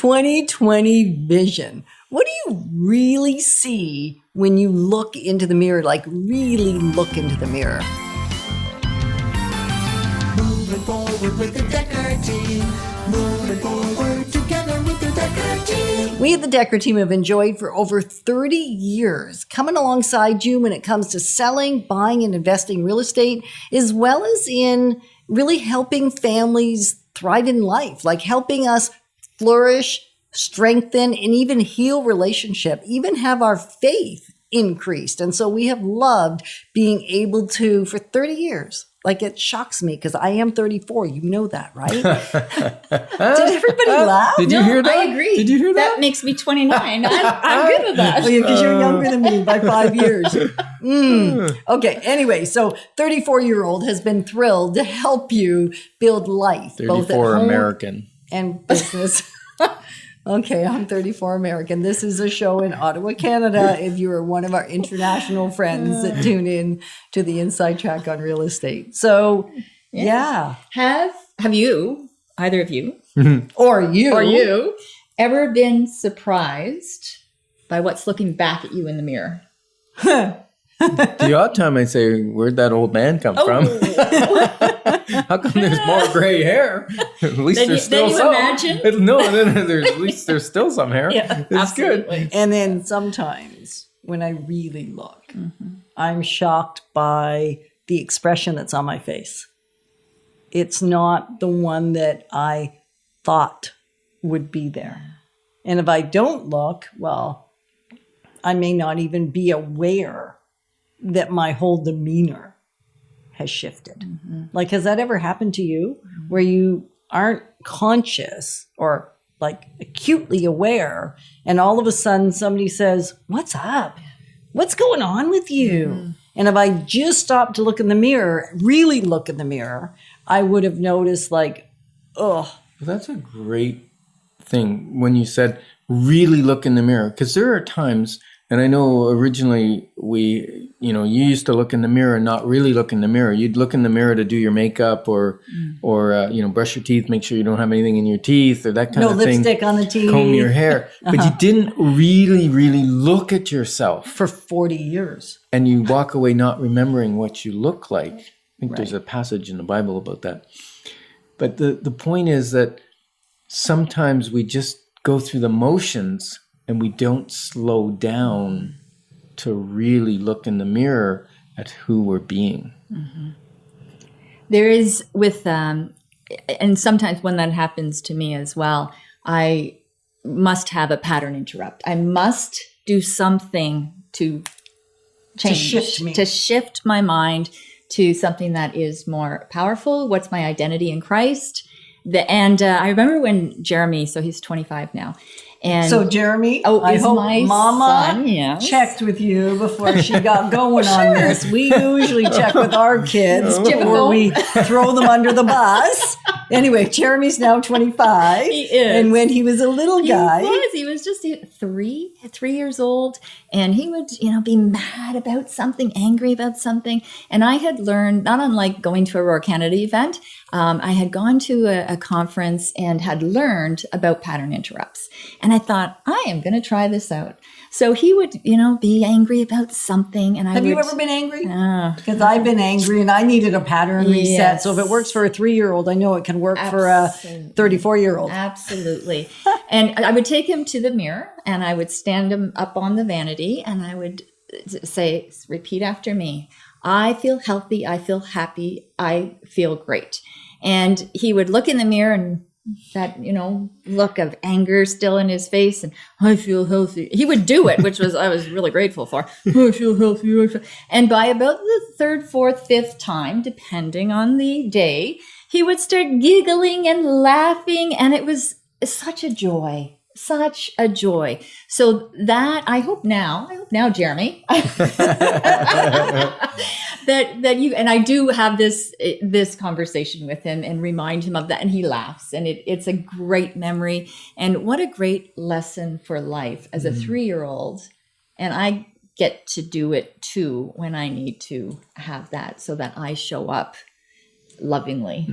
2020 vision. What do you really see when you look into the mirror, like really look into the mirror? Moving forward with the Dekker Team. Moving forward together with the Dekker Team. We at the Dekker Team have enjoyed for over 30 years coming alongside you when it comes to selling, buying, and investing real estate, as well as in really helping families thrive in life, like helping us flourish, strengthen, and even heal relationship, even have our faith increased. And so we have loved being able to, for 30 years, like it shocks me because I am 34. You know that, right? Did everybody laugh? Did you hear that? I agree. Did you hear that? That makes me 29. I'm good with that. Oh, yeah, because you're younger than me by 5 years. Okay, anyway, so 34-year-old has been thrilled to help you build life, both at 34 home American. and business. Okay, I'm 34 American. This is a show in Ottawa, Canada. If you are one of our international friends that tune in to the Inside Track on Real Estate. So, yeah. Have you, either of you, Or you. ever been surprised by what's looking back at you in the mirror? The odd time I say, where'd that old man come from? How come there's more gray hair? At least Then there's you still some. imagine? No, at least there's still some hair. Yeah, it's good. And then sometimes when I really look, I'm shocked by the expression that's on my face. It's not the one that I thought would be there. And if I don't look, well, I may not even be aware that my whole demeanor has shifted. Like, has that ever happened to you where you aren't conscious or like acutely aware and all of a sudden somebody says, "What's up? What's going on with you?" And if I just stopped to look in the mirror, really look in the mirror, I would have noticed like, oh. That's a great thing when you said really look in the mirror, because there are times, and I know originally you used to look in the mirror and not really look in the mirror. You'd look in the mirror to do your makeup or brush your teeth, make sure you don't have anything in your teeth or that kind of thing. No lipstick on the teeth. Comb your hair. But you didn't really, really look at yourself. For 40 years. And you walk away not remembering what you look like. I think there's a passage in the Bible about that. But the point is that sometimes we just go through the motions and we don't slow down to really look in the mirror at who we're being. There is and sometimes when that happens to me as well, I must have a pattern interrupt. I must do something to change, to shift my mind to something that is more powerful. What's my identity in Christ? I remember when Jeremy, so he's 25 now. And so Jeremy, I hope my Mama son, checked with you before she got going on this. We usually check with our kids before we throw them under the bus. Anyway, Jeremy's now 25. He is. And when he was a little guy. He was just 3 years old. And he would, be mad about something, angry about something. And I had learned, not unlike going to a Roar Canada event, I had gone to a conference and had learned about pattern interrupts. And I thought, I am going to try this out. So he would, be angry about something. And Have you ever been angry? Because I've been angry and I needed a pattern reset. Yes. So if it works for a 3-year-old, I know it can work for a 34-year-old. Absolutely. And I would take him to the mirror and I would stand him up on the vanity and I would say, repeat after me. I feel healthy. I feel happy. I feel great. And he would look in the mirror and that, look of anger still in his face. And I feel healthy. He would do it, which I was really grateful for. I feel healthy. And by about the 3rd, 4th, 5th time, depending on the day, he would start giggling and laughing. And it was such a joy. Such a joy. So that I hope now, Jeremy, that you, and I do have this conversation with him and remind him of that. And he laughs and it's a great memory. And what a great lesson for life as a 3-year-old. And I get to do it too when I need to have that so that I show up lovingly.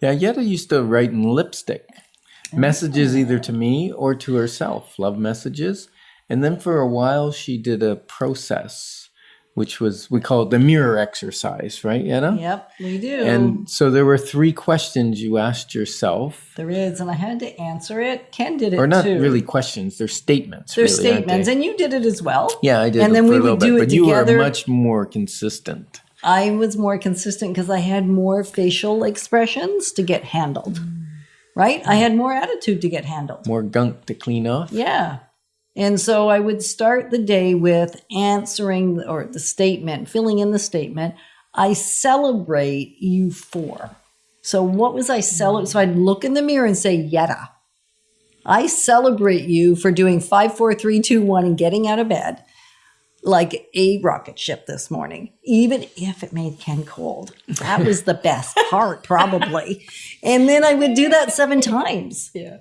Yeah, yet I used to write in lipstick. messages either to me or to herself, love messages. And then for a while, she did a process, which we call it the mirror exercise, right, Anna? Yep, we do. And so there were 3 questions you asked yourself. There is, and I had to answer it. Ken did it too. Or not really questions, they're statements. They're really, statements, and you did it as well. Yeah, I did. And then for we a little would do bit, it but you together. were much more consistent. I was more consistent because I had more facial expressions to get handled, right? I had more attitude to get handled. More gunk to clean off. Yeah. And so I would start the day with answering or the statement, filling in the statement. I celebrate you for. So what was I celebrate? So I'd look in the mirror and say, Yetta, I celebrate you for doing 5, 4, 3, 2, 1 and getting out of bed like a rocket ship this morning, even if it made Ken cold. That was the best part, probably. And then I would do that 7 times. Yeah.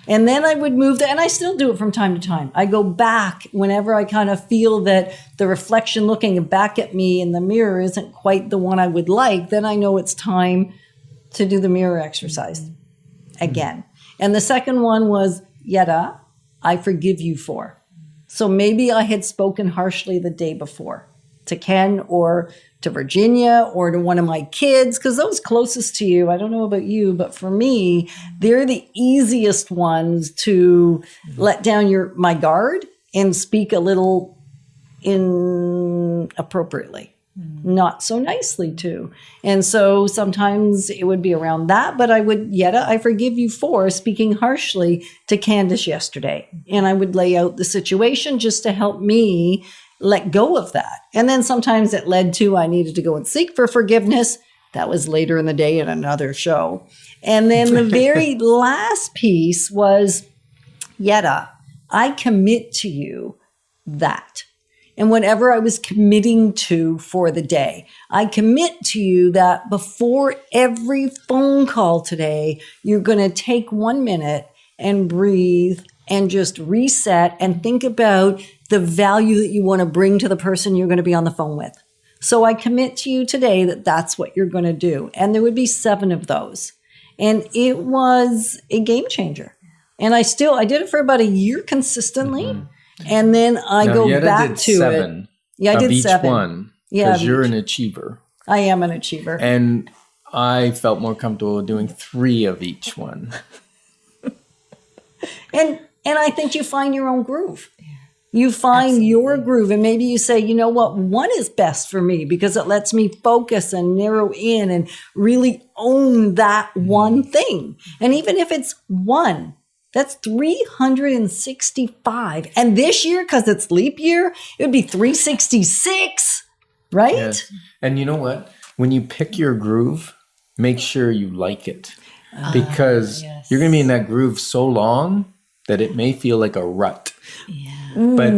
And then I would move that, and I still do it from time to time. I go back whenever I kind of feel that the reflection looking back at me in the mirror isn't quite the one I would like, then I know it's time to do the mirror exercise again. And the second one was, Yetta, I forgive you for. So maybe I had spoken harshly the day before to Ken or to Virginia or to one of my kids, because those closest to you, I don't know about you, but for me, they're the easiest ones to let down my guard and speak a little inappropriately, not so nicely too. And so sometimes it would be around that, but I would, Yetta, I forgive you for speaking harshly to Candace yesterday. And I would lay out the situation just to help me let go of that. And then sometimes it led to I needed to go and seek for forgiveness. That was later in the day in another show. And then the very last piece was, Yetta, I commit to you that. And whatever I was committing to for the day, I commit to you that before every phone call today, you're going to take 1 minute and breathe and just reset and think about the value that you want to bring to the person you're going to be on the phone with. So I commit to you today that that's what you're going to do. And there would be 7 of those. And it was a game changer. And I did it for about a year consistently. Mm-hmm. And then I go Yetta back did to 7 it. Yeah, I did each 7. One, yeah, because you're an achiever. I am an achiever. And I felt more comfortable doing 3 of each one. And I think you find your own groove. You find your groove, and maybe you say, you know what, 1 is best for me because it lets me focus and narrow in and really own that one thing. And even if it's 1, that's 365. And this year, because it's leap year, it would be 366, right? Yes. And you know what? When you pick your groove, make sure you like it. Because you're going to be in that groove so long that it may feel like a rut. Yeah. But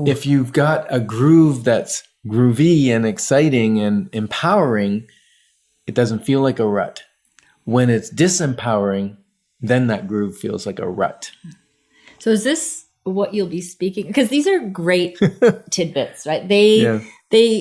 if you've got a groove that's groovy and exciting and empowering, it doesn't feel like a rut. When it's disempowering, then that groove feels like a rut. So is this what you'll be speaking? Because these are great tidbits, right? They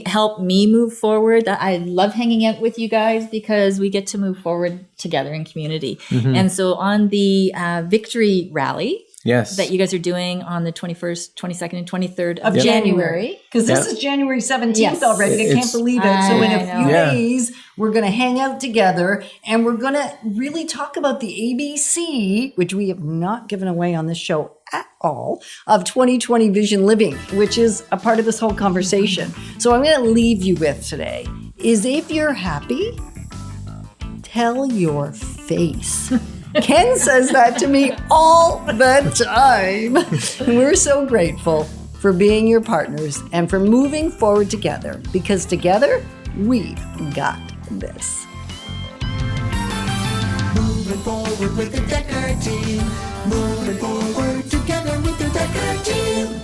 help me move forward. I love hanging out with you guys because we get to move forward together in community. Mm-hmm. And so on the victory rally that you guys are doing on the 21st, 22nd, and 23rd of January. Because this is January 17th already. I can't believe it. So in a few days, we're going to hang out together and we're going to really talk about the ABC, which we have not given away on this show at all, of 2020 Vision Living, which is a part of this whole conversation. So I'm going to leave you with today is if you're happy, tell your face. Ken says that to me all the time. And we're so grateful for being your partners and for moving forward together, because together we've got this. Moving forward with the Dekker Team. Moving forward together with the Dekker Team.